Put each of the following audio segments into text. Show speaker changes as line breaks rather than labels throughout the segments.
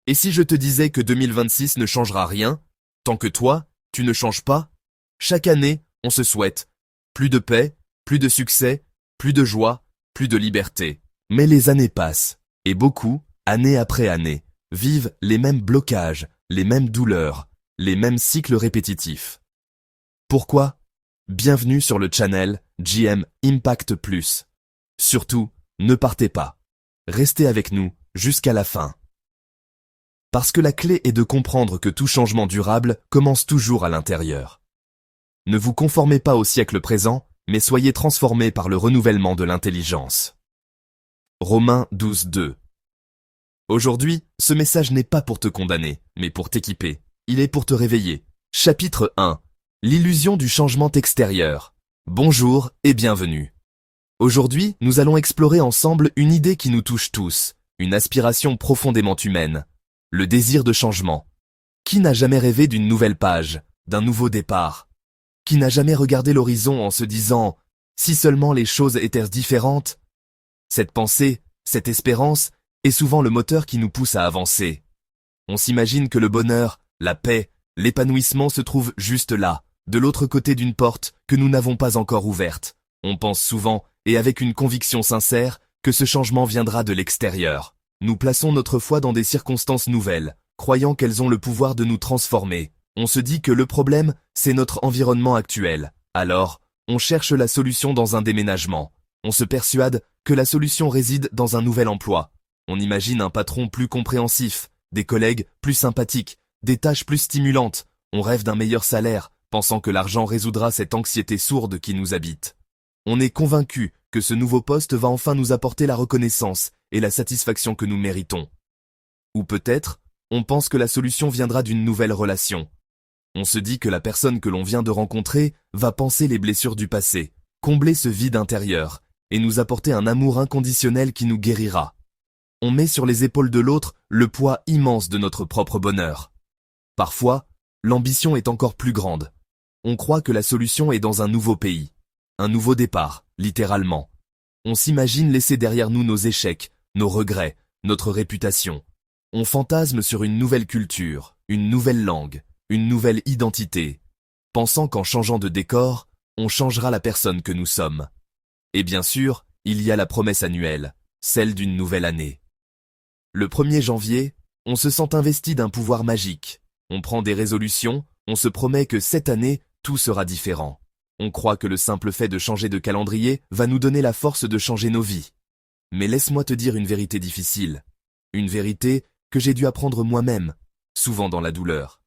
Et si je te disais que 2026 ne changera rien, tant que toi, tu ne changes pas? Chaque année, on se souhaite plus de paix, plus de succès, plus de joie, plus de liberté. Mais les années passent, et beaucoup, année après année, vivent les mêmes blocages, les mêmes douleurs, les mêmes cycles répétitifs. Pourquoi? Bienvenue sur le channel GM Impact Plus. Surtout, ne partez pas. Restez avec nous jusqu'à la fin. Parce que la clé est de comprendre que tout changement durable commence toujours à l'intérieur. Ne vous conformez pas au siècle présent, mais soyez transformés par le renouvellement de l'intelligence. Romains 12:2. Aujourd'hui, ce message n'est pas pour te condamner, mais pour t'équiper. Il est pour te réveiller. Chapitre 1. L'illusion du changement extérieur. Bonjour et bienvenue. Aujourd'hui, nous allons explorer ensemble une idée qui nous touche tous, une aspiration profondément humaine. Le désir de changement. Qui n'a jamais rêvé d'une nouvelle page, d'un nouveau départ? Qui n'a jamais regardé l'horizon en se disant « si seulement les choses étaient différentes ?» Cette pensée, cette espérance, est souvent le moteur qui nous pousse à avancer. On s'imagine que le bonheur, la paix, l'épanouissement se trouvent juste là, de l'autre côté d'une porte que nous n'avons pas encore ouverte. On pense souvent, et avec une conviction sincère, que ce changement viendra de l'extérieur. Nous plaçons notre foi dans des circonstances nouvelles, croyant qu'elles ont le pouvoir de nous transformer. On se dit que le problème, c'est notre environnement actuel. Alors, on cherche la solution dans un déménagement. On se persuade que la solution réside dans un nouvel emploi. On imagine un patron plus compréhensif, des collègues plus sympathiques, des tâches plus stimulantes. On rêve d'un meilleur salaire, pensant que l'argent résoudra cette anxiété sourde qui nous habite. On est convaincu que ce nouveau poste va enfin nous apporter la reconnaissance et la satisfaction que nous méritons. Ou peut-être, on pense que la solution viendra d'une nouvelle relation. On se dit que la personne que l'on vient de rencontrer va panser les blessures du passé, combler ce vide intérieur, et nous apporter un amour inconditionnel qui nous guérira. On met sur les épaules de l'autre le poids immense de notre propre bonheur. Parfois, l'ambition est encore plus grande. On croit que la solution est dans un nouveau pays. Un nouveau départ, littéralement. On s'imagine laisser derrière nous nos échecs, nos regrets, notre réputation. On fantasme sur une nouvelle culture, une nouvelle langue, une nouvelle identité, pensant qu'en changeant de décor, on changera la personne que nous sommes. Et bien sûr, il y a la promesse annuelle, celle d'une nouvelle année. Le 1er janvier, on se sent investi d'un pouvoir magique. On prend des résolutions, on se promet que cette année, tout sera différent. On croit que le simple fait de changer de calendrier va nous donner la force de changer nos vies. Mais laisse-moi te dire une vérité difficile. Une vérité que j'ai dû apprendre moi-même, souvent dans la douleur.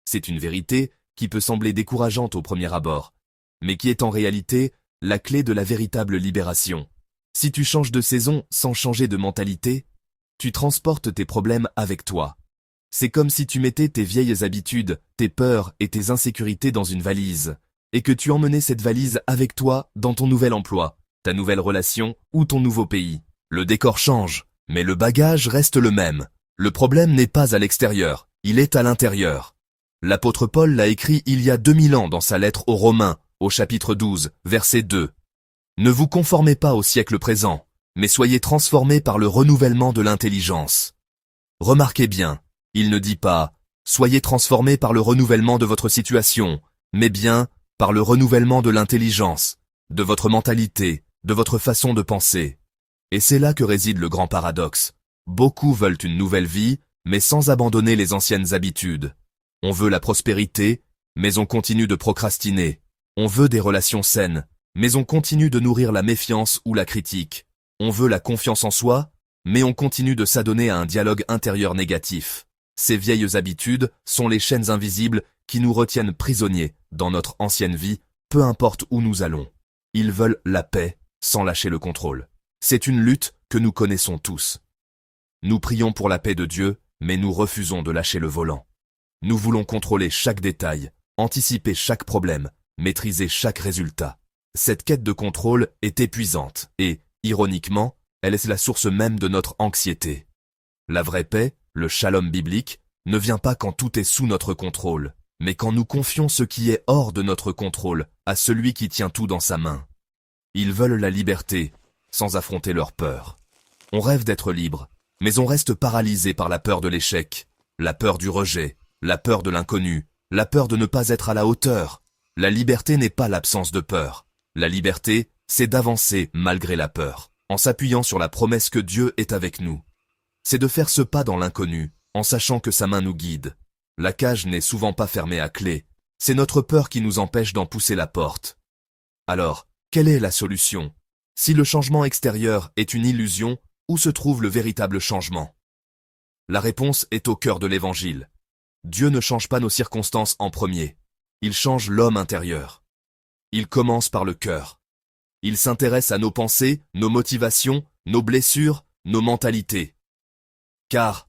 C'est une vérité qui peut sembler décourageante au premier abord, mais qui est en réalité la clé de la véritable libération. Si tu changes de saison sans changer de mentalité, tu transportes tes problèmes avec toi. C'est comme si tu mettais tes vieilles habitudes, tes peurs et tes insécurités dans une valise, et que tu emmenais cette valise avec toi dans ton nouvel emploi, ta nouvelle relation ou ton nouveau pays. Le décor change, mais le bagage reste le même. Le problème n'est pas à l'extérieur, il est à l'intérieur. L'apôtre Paul l'a écrit il y a 2000 ans dans sa lettre aux Romains, au chapitre 12, verset 2. Ne vous conformez pas au siècle présent, mais soyez transformés par le renouvellement de l'intelligence. Remarquez bien, il ne dit pas « soyez transformés par le renouvellement de votre situation », mais bien par le renouvellement de l'intelligence, de votre mentalité, de votre façon de penser. Et c'est là que réside le grand paradoxe. Beaucoup veulent une nouvelle vie, mais sans abandonner les anciennes habitudes. On veut la prospérité, mais on continue de procrastiner. On veut des relations saines, mais on continue de nourrir la méfiance ou la critique. On veut la confiance en soi, mais on continue de s'adonner à un dialogue intérieur négatif. Ces vieilles habitudes sont les chaînes invisibles qui nous retiennent prisonniers dans notre ancienne vie, peu importe où nous allons. Ils veulent la paix sans lâcher le contrôle. C'est une lutte que nous connaissons tous. Nous prions pour la paix de Dieu, mais nous refusons de lâcher le volant. Nous voulons contrôler chaque détail, anticiper chaque problème, maîtriser chaque résultat. Cette quête de contrôle est épuisante et, ironiquement, elle est la source même de notre anxiété. La vraie paix, le shalom biblique, ne vient pas quand tout est sous notre contrôle, mais quand nous confions ce qui est hors de notre contrôle à celui qui tient tout dans sa main. Ils veulent la liberté, sans affronter leur peur. On rêve d'être libre, mais on reste paralysé par la peur de l'échec, la peur du rejet, la peur de l'inconnu, la peur de ne pas être à la hauteur. La liberté n'est pas l'absence de peur. La liberté, c'est d'avancer malgré la peur, en s'appuyant sur la promesse que Dieu est avec nous. C'est de faire ce pas dans l'inconnu, en sachant que sa main nous guide. La cage n'est souvent pas fermée à clé. C'est notre peur qui nous empêche d'en pousser la porte. Alors, quelle est la solution? Si le changement extérieur est une illusion, où se trouve le véritable changement? La réponse est au cœur de l'Évangile. Dieu ne change pas nos circonstances en premier. Il change l'homme intérieur. Il commence par le cœur. Il s'intéresse à nos pensées, nos motivations, nos blessures, nos mentalités. Car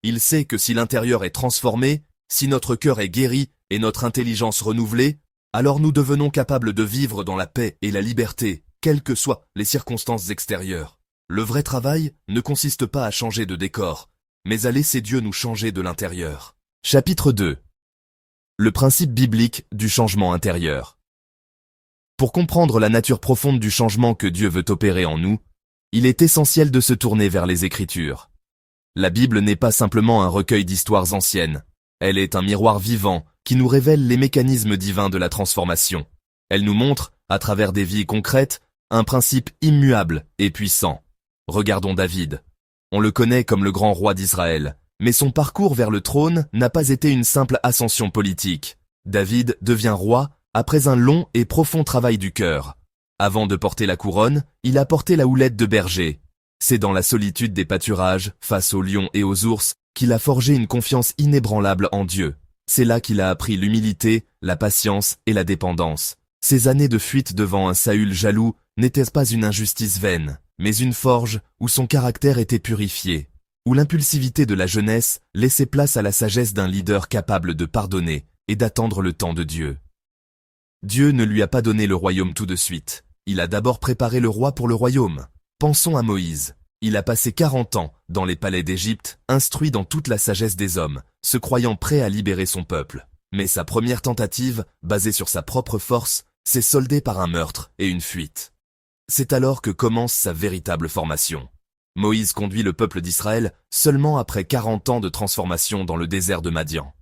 il sait que si l'intérieur est transformé, si notre cœur est guéri et notre intelligence renouvelée, alors nous devenons capables de vivre dans la paix et la liberté, quelles que soient les circonstances extérieures. Le vrai travail ne consiste pas à changer de décor, mais à laisser Dieu nous changer de l'intérieur. Chapitre 2. Le principe biblique du changement intérieur. Pour comprendre la nature profonde du changement que Dieu veut opérer en nous, il est essentiel de se tourner vers les Écritures. La Bible n'est pas simplement un recueil d'histoires anciennes. Elle est un miroir vivant qui nous révèle les mécanismes divins de la transformation. Elle nous montre, à travers des vies concrètes, un principe immuable et puissant. Regardons David. On le connaît comme le grand roi d'Israël, mais son parcours vers le trône n'a pas été une simple ascension politique. David devient roi après un long et profond travail du cœur. Avant de porter la couronne, il a porté la houlette de berger. C'est dans la solitude des pâturages, face aux lions et aux ours, qu'il a forgé une confiance inébranlable en Dieu. C'est là qu'il a appris l'humilité, la patience et la dépendance. Ces années de fuite devant un Saül jaloux n'étaient pas une injustice vaine, mais une forge où son caractère était purifié, où l'impulsivité de la jeunesse laissait place à la sagesse d'un leader capable de pardonner et d'attendre le temps de Dieu. Dieu ne lui a pas donné le royaume tout de suite. Il a d'abord préparé le roi pour le royaume. Pensons à Moïse. Il a passé 40 ans dans les palais d'Égypte, instruit dans toute la sagesse des hommes, se croyant prêt à libérer son peuple. Mais sa première tentative, basée sur sa propre force, s'est soldée par un meurtre et une fuite. C'est alors que commence sa véritable formation. Moïse conduit le peuple d'Israël seulement après 40 ans de transformation dans le désert de Madian.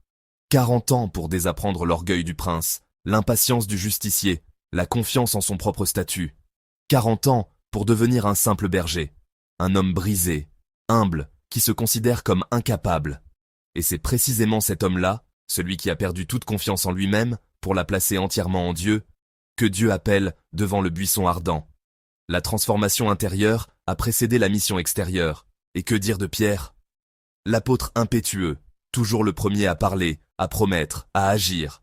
40 ans pour désapprendre l'orgueil du prince, l'impatience du justicier, la confiance en son propre statut. 40 ans pour devenir un simple berger, un homme brisé, humble, qui se considère comme incapable. Et c'est précisément cet homme-là, celui qui a perdu toute confiance en lui-même pour la placer entièrement en Dieu, que Dieu appelle devant le buisson ardent. La transformation intérieure a précédé la mission extérieure. Et que dire de Pierre? L'apôtre impétueux, toujours le premier à parler, à promettre, à agir.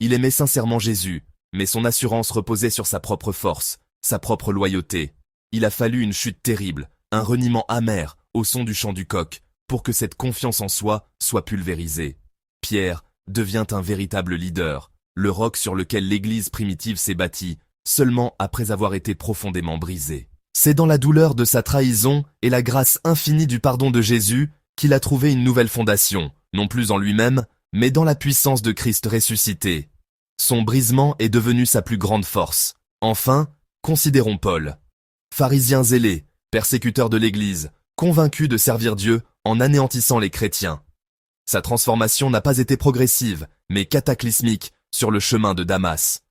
Il aimait sincèrement Jésus, mais son assurance reposait sur sa propre force, sa propre loyauté. Il a fallu une chute terrible, un reniement amer au son du chant du coq, pour que cette confiance en soi soit pulvérisée. Pierre devient un véritable leader, le roc sur lequel l'Église primitive s'est bâtie, seulement après avoir été profondément brisée. C'est dans la douleur de sa trahison et la grâce infinie du pardon de Jésus qu'il a trouvé une nouvelle fondation, non plus en lui-même, mais dans la puissance de Christ ressuscité. Son brisement est devenu sa plus grande force. Enfin, considérons Paul. Pharisien zélé, persécuteur de l'Église, convaincu de servir Dieu en anéantissant les chrétiens. Sa transformation n'a pas été progressive, mais cataclysmique sur le chemin de Damas.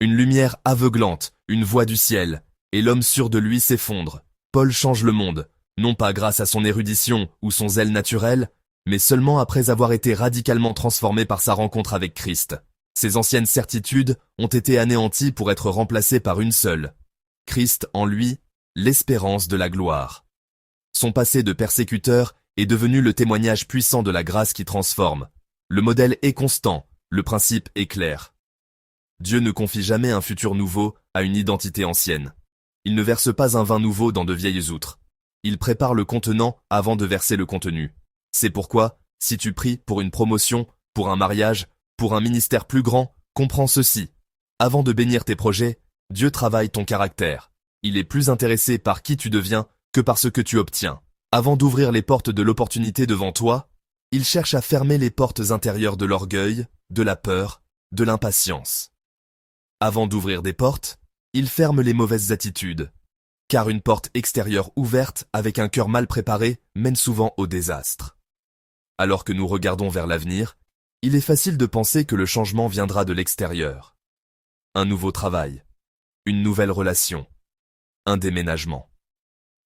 Une lumière aveuglante, une voix du ciel, et l'homme sûr de lui s'effondre. Paul change le monde, non pas grâce à son érudition ou son zèle naturel, mais seulement après avoir été radicalement transformé par sa rencontre avec Christ. Ses anciennes certitudes ont été anéanties pour être remplacées par une seule. Christ en lui, l'espérance de la gloire. Son passé de persécuteur est devenu le témoignage puissant de la grâce qui transforme. Le modèle est constant, le principe est clair. Dieu ne confie jamais un futur nouveau à une identité ancienne. Il ne verse pas un vin nouveau dans de vieilles outres. Il prépare le contenant avant de verser le contenu. C'est pourquoi, si tu pries pour une promotion, pour un mariage, pour un ministère plus grand, comprends ceci. Avant de bénir tes projets, Dieu travaille ton caractère. Il est plus intéressé par qui tu deviens que par ce que tu obtiens. Avant d'ouvrir les portes de l'opportunité devant toi, il cherche à fermer les portes intérieures de l'orgueil, de la peur, de l'impatience. Avant d'ouvrir des portes, il ferme les mauvaises attitudes. car une porte extérieure ouverte avec un cœur mal préparé mène souvent au désastre. Alors que nous regardons vers l'avenir, il est facile de penser que le changement viendra de l'extérieur. Un nouveau travail, une nouvelle relation, un déménagement.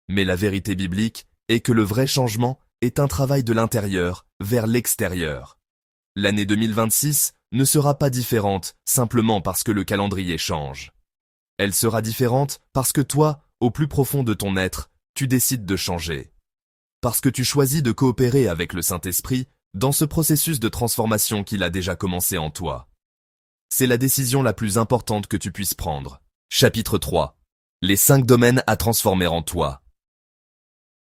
Mais la vérité biblique est que le vrai changement est un travail de l'intérieur vers l'extérieur. L'année 2026 ne sera pas différente simplement parce que le calendrier change. Elle sera différente parce que toi, au plus profond de ton être, tu décides de changer. Parce que tu choisis de coopérer avec le Saint-Esprit dans ce processus de transformation qu'il a déjà commencé en toi. C'est la décision la plus importante que tu puisses prendre. Chapitre 3. Les 5 domaines à transformer en toi.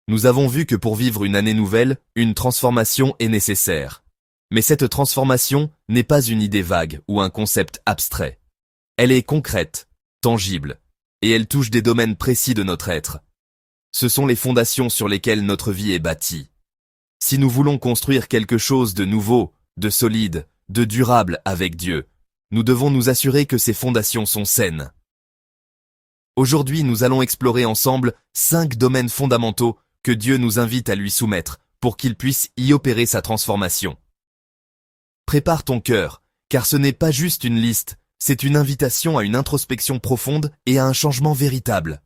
Nous avons vu que pour vivre une année nouvelle, une transformation est nécessaire. Mais cette transformation n'est pas une idée vague ou un concept abstrait. Elle est concrète, tangible, et elle touche des domaines précis de notre être. Ce sont les fondations sur lesquelles notre vie est bâtie. Si nous voulons construire quelque chose de nouveau, de solide, de durable avec Dieu, nous devons nous assurer que ces fondations sont saines. Aujourd'hui, nous allons explorer ensemble 5 domaines fondamentaux que Dieu nous invite à lui soumettre pour qu'il puisse y opérer sa transformation. Prépare ton cœur, car ce n'est pas juste une liste, c'est une invitation à une introspection profonde et à un changement véritable.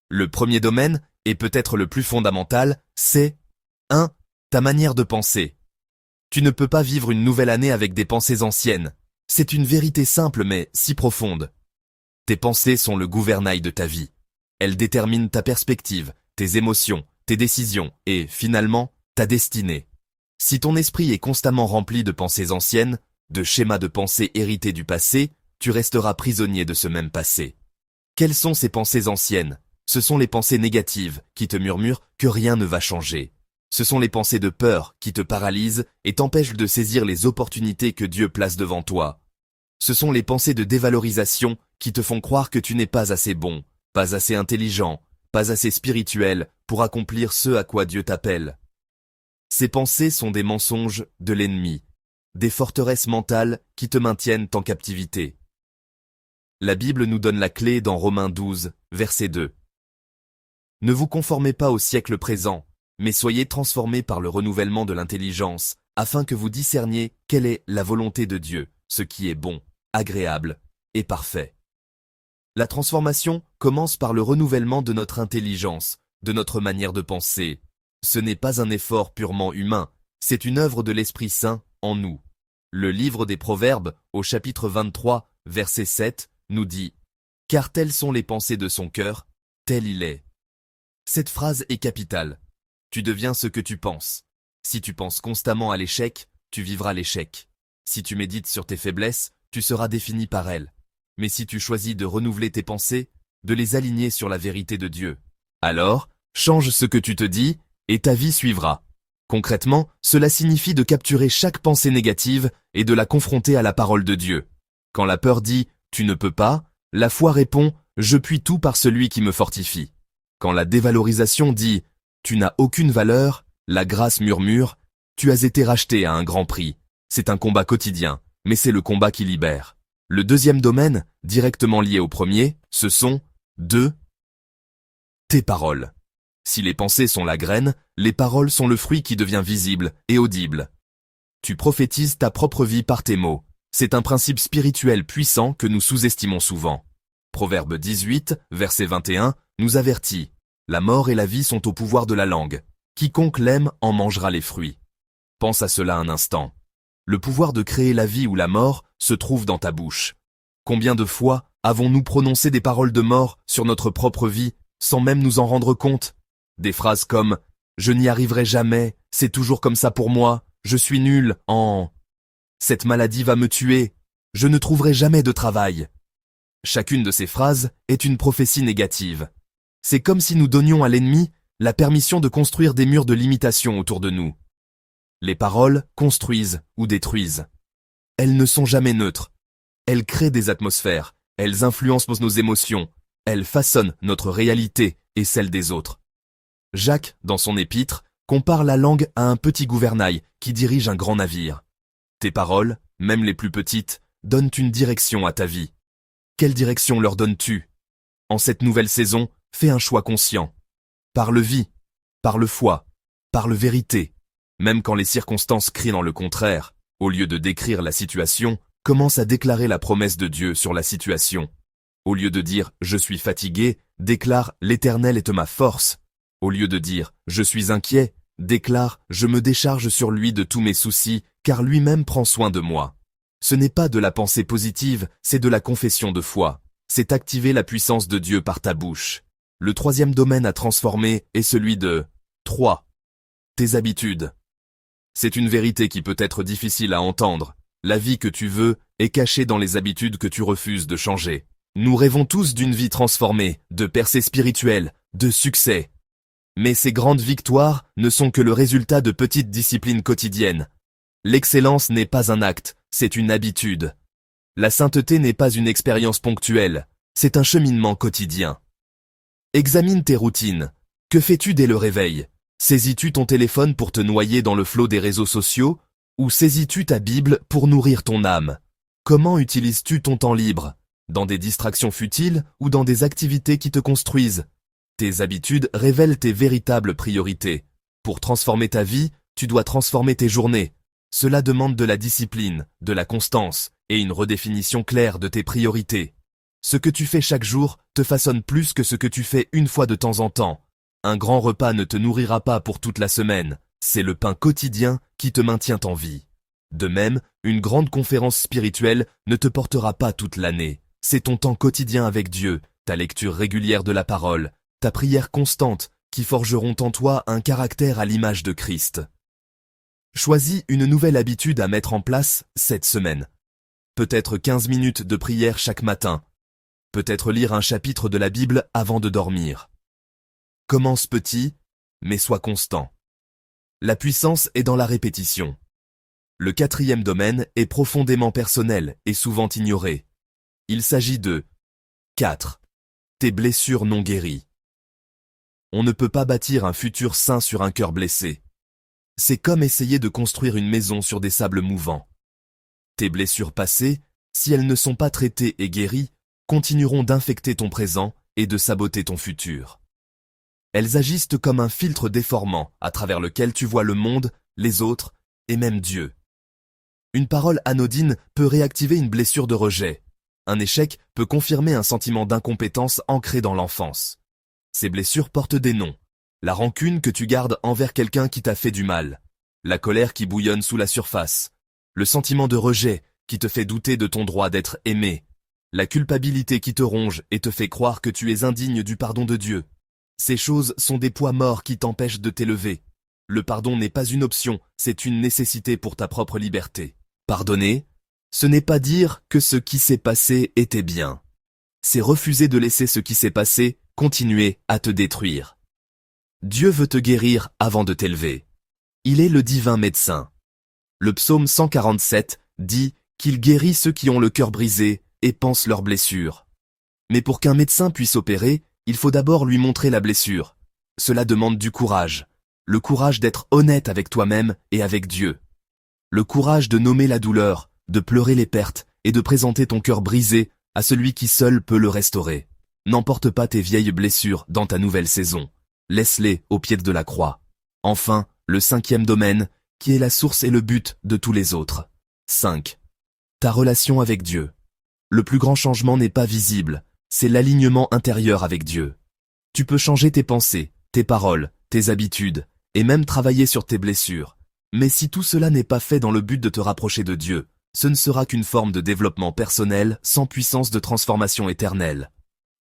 Le premier domaine, et peut-être le plus fondamental, c'est 1. Ta manière de penser. Tu ne peux pas vivre une nouvelle année avec des pensées anciennes. C'est une vérité simple mais si profonde. Tes pensées sont le gouvernail de ta vie. Elles déterminent ta perspective, tes émotions, tes décisions et, finalement, ta destinée. Si ton esprit est constamment rempli de pensées anciennes, de schémas de pensée hérités du passé, tu resteras prisonnier de ce même passé. Quelles sont ces pensées anciennes ? Ce sont les pensées négatives qui te murmurent que rien ne va changer. Ce sont les pensées de peur qui te paralysent et t'empêchent de saisir les opportunités que Dieu place devant toi. Ce sont les pensées de dévalorisation qui te font croire que tu n'es pas assez bon, pas assez intelligent, pas assez spirituel pour accomplir ce à quoi Dieu t'appelle. Ces pensées sont des mensonges de l'ennemi, des forteresses mentales qui te maintiennent en captivité. La Bible nous donne la clé dans Romains 12, verset 2. Ne vous conformez pas au siècle présent, mais soyez transformés par le renouvellement de l'intelligence, afin que vous discerniez quelle est la volonté de Dieu, ce qui est bon, agréable et parfait. La transformation commence par le renouvellement de notre intelligence, de notre manière de penser. Ce n'est pas un effort purement humain, c'est une œuvre de l'Esprit Saint en nous. Le livre des Proverbes, au chapitre 23, verset 7, nous dit « Car telles sont les pensées de son cœur, tel il est ». Cette phrase est capitale. Tu deviens ce que tu penses. Si tu penses constamment à l'échec, tu vivras l'échec. Si tu médites sur tes faiblesses, tu seras défini par elles. Mais si tu choisis de renouveler tes pensées, de les aligner sur la vérité de Dieu, alors, change ce que tu te dis et ta vie suivra. Concrètement, cela signifie de capturer chaque pensée négative et de la confronter à la parole de Dieu. Quand la peur dit « tu ne peux pas », la foi répond « je puis tout par celui qui me fortifie ». Quand la dévalorisation dit « tu n'as aucune valeur », la grâce murmure « tu as été racheté à un grand prix ». C'est un combat quotidien, mais c'est le combat qui libère. Le deuxième domaine, directement lié au premier, ce sont 2. Tes paroles. Si les pensées sont la graine, les paroles sont le fruit qui devient visible et audible. Tu prophétises ta propre vie par tes mots. C'est un principe spirituel puissant que nous sous-estimons souvent. Proverbe 18, verset 21, nous avertit « La mort et la vie sont au pouvoir de la langue. Quiconque l'aime en mangera les fruits. » Pense à cela un instant. Le pouvoir de créer la vie ou la mort se trouve dans ta bouche. Combien de fois avons-nous prononcé des paroles de mort sur notre propre vie sans même nous en rendre compte ? Des phrases comme « Je n'y arriverai jamais, c'est toujours comme ça pour moi, je suis nul en… » Cette maladie va me tuer, je ne trouverai jamais de travail. Chacune de ces phrases est une prophétie négative. C'est comme si nous donnions à l'ennemi la permission de construire des murs de limitation autour de nous. Les paroles construisent ou détruisent. Elles ne sont jamais neutres. Elles créent des atmosphères, elles influencent nos émotions, elles façonnent notre réalité et celle des autres. Jacques, dans son épître, compare la langue à un petit gouvernail qui dirige un grand navire. Tes paroles, même les plus petites, donnent une direction à ta vie. Quelle direction leur donnes-tu ? En cette nouvelle saison, Fais un choix conscient. Parle vie, parle foi, parle vérité. Même quand les circonstances crient dans le contraire, au lieu de décrire la situation, commence à déclarer la promesse de Dieu sur la situation. Au lieu de dire « je suis fatigué », déclare « l'Éternel est ma force ». Au lieu de dire « je suis inquiet », déclare « je me décharge sur lui de tous mes soucis, car lui-même prend soin de moi ». Ce n'est pas de la pensée positive, c'est de la confession de foi. C'est activer la puissance de Dieu par ta bouche. Le troisième domaine à transformer est celui de 3. Tes habitudes. C'est une vérité qui peut être difficile à entendre. La vie que tu veux est cachée dans les habitudes que tu refuses de changer. Nous rêvons tous d'une vie transformée, de percée spirituelle, de succès. Mais ces grandes victoires ne sont que le résultat de petites disciplines quotidiennes. L'excellence n'est pas un acte, c'est une habitude. La sainteté n'est pas une expérience ponctuelle, c'est un cheminement quotidien. Examine tes routines. Que fais-tu dès le réveil? Saisis-tu ton téléphone pour te noyer dans le flot des réseaux sociaux? Ou saisis-tu ta Bible pour nourrir ton âme? Comment utilises-tu ton temps libre? Dans des distractions futiles ou dans des activités qui te construisent? Tes habitudes révèlent tes véritables priorités. Pour transformer ta vie, tu dois transformer tes journées. Cela demande de la discipline, de la constance et une redéfinition claire de tes priorités. Ce que tu fais chaque jour te façonne plus que ce que tu fais une fois de temps en temps. Un grand repas ne te nourrira pas pour toute la semaine. C'est le pain quotidien qui te maintient en vie. De même, une grande conférence spirituelle ne te portera pas toute l'année. C'est ton temps quotidien avec Dieu, ta lecture régulière de la parole, ta prière constante qui forgeront en toi un caractère à l'image de Christ. Choisis une nouvelle habitude à mettre en place cette semaine. Peut-être 15 minutes de prière chaque matin. Peut-être lire un chapitre de la Bible avant de dormir. Commence petit, mais sois constant. La puissance est dans la répétition. Le quatrième domaine est profondément personnel et souvent ignoré. Il s'agit de 4. Tes blessures non guéries. On ne peut pas bâtir un futur sain sur un cœur blessé. C'est comme essayer de construire une maison sur des sables mouvants. Tes blessures passées, si elles ne sont pas traitées et guéries, continueront d'infecter ton présent et de saboter ton futur. Elles agissent comme un filtre déformant à travers lequel tu vois le monde, les autres et même Dieu. Une parole anodine peut réactiver une blessure de rejet. Un échec peut confirmer un sentiment d'incompétence ancré dans l'enfance. Ces blessures portent des noms. La rancune que tu gardes envers quelqu'un qui t'a fait du mal. La colère qui bouillonne sous la surface. Le sentiment de rejet qui te fait douter de ton droit d'être aimé. La culpabilité qui te ronge et te fait croire que tu es indigne du pardon de Dieu. Ces choses sont des poids morts qui t'empêchent de t'élever. Le pardon n'est pas une option, c'est une nécessité pour ta propre liberté. Pardonner, ce n'est pas dire que ce qui s'est passé était bien. C'est refuser de laisser ce qui s'est passé continuer à te détruire. Dieu veut te guérir avant de t'élever. Il est le divin médecin. Le psaume 147 dit qu'il guérit ceux qui ont le cœur brisé et pansent leurs blessures. Mais pour qu'un médecin puisse opérer, il faut d'abord lui montrer la blessure. Cela demande du courage. Le courage d'être honnête avec toi-même et avec Dieu. Le courage de nommer la douleur, de pleurer les pertes et de présenter ton cœur brisé à celui qui seul peut le restaurer. N'emporte pas tes vieilles blessures dans ta nouvelle saison. Laisse-les au pied de la croix. Enfin, le cinquième domaine, qui est la source et le but de tous les autres. 5. Ta relation avec Dieu. Le plus grand changement n'est pas visible, c'est l'alignement intérieur avec Dieu. Tu peux changer tes pensées, tes paroles, tes habitudes, et même travailler sur tes blessures. Mais si tout cela n'est pas fait dans le but de te rapprocher de Dieu, ce ne sera qu'une forme de développement personnel sans puissance de transformation éternelle.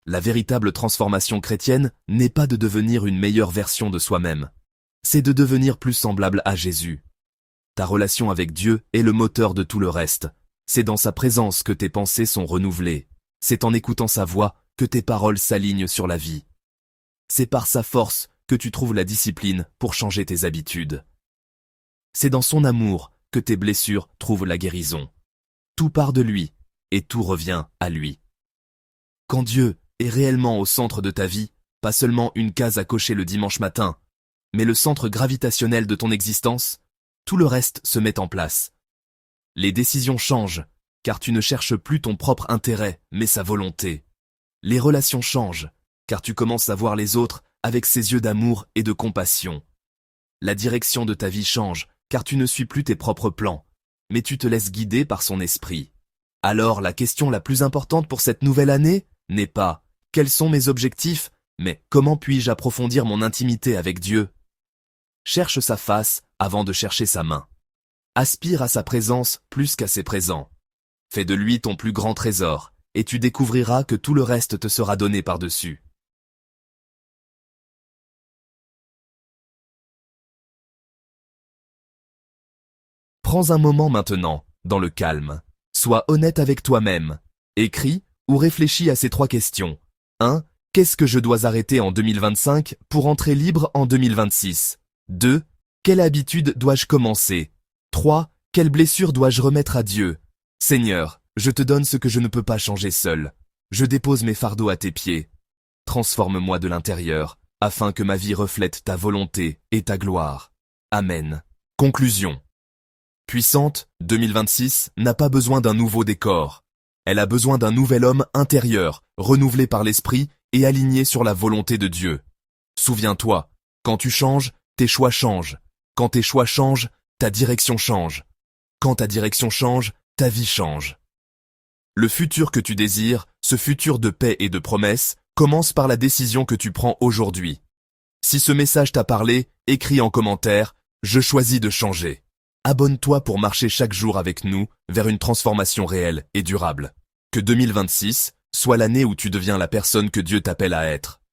La véritable transformation chrétienne n'est pas de devenir une meilleure version de soi-même. C'est de devenir plus semblable à Jésus. Ta relation avec Dieu est le moteur de tout le reste. C'est dans sa présence que tes pensées sont renouvelées. C'est en écoutant sa voix que tes paroles s'alignent sur la vie. C'est par sa force que tu trouves la discipline pour changer tes habitudes. C'est dans son amour que tes blessures trouvent la guérison. Tout part de lui, et tout revient à lui. Quand Dieu est réellement au centre de ta vie, pas seulement une case à cocher le dimanche matin, mais le centre gravitationnel de ton existence, tout le reste se met en place. Les décisions changent, car tu ne cherches plus ton propre intérêt, mais sa volonté. Les relations changent, car tu commences à voir les autres avec ses yeux d'amour et de compassion. La direction de ta vie change, car tu ne suis plus tes propres plans, mais tu te laisses guider par son esprit. Alors la question la plus importante pour cette nouvelle année n'est pas « Quels sont mes objectifs ?», mais « Comment puis-je approfondir mon intimité avec Dieu ?» Cherche sa face avant de chercher sa main. Aspire à sa présence plus qu'à ses présents. Fais de lui ton plus grand trésor, et tu découvriras que tout le reste te sera donné par-dessus. Prends un moment maintenant, dans le calme. Sois honnête avec toi-même. Écris ou réfléchis à ces 3 questions. 1. Qu'est-ce que je dois arrêter en 2025 pour entrer libre en 2026 ? 2. Quelle habitude dois-je commencer ? 3. Quelle blessure dois-je remettre à Dieu ? Seigneur, je te donne ce que je ne peux pas changer seul. Je dépose mes fardeaux à tes pieds. Transforme-moi de l'intérieur, afin que ma vie reflète ta volonté et ta gloire. Amen. Conclusion. Puissante, 2026 n'a pas besoin d'un nouveau décor. Elle a besoin d'un nouvel homme intérieur, renouvelé par l'esprit et aligné sur la volonté de Dieu. Souviens-toi, quand tu changes, tes choix changent. Quand tes choix changent, ta direction change. Quand ta direction change, ta vie change. Le futur que tu désires, ce futur de paix et de promesses, commence par la décision que tu prends aujourd'hui. Si ce message t'a parlé, écris en commentaire « Je choisis de changer ». Abonne-toi pour marcher chaque jour avec nous vers une transformation réelle et durable. Que 2026 soit l'année où tu deviens la personne que Dieu t'appelle à être.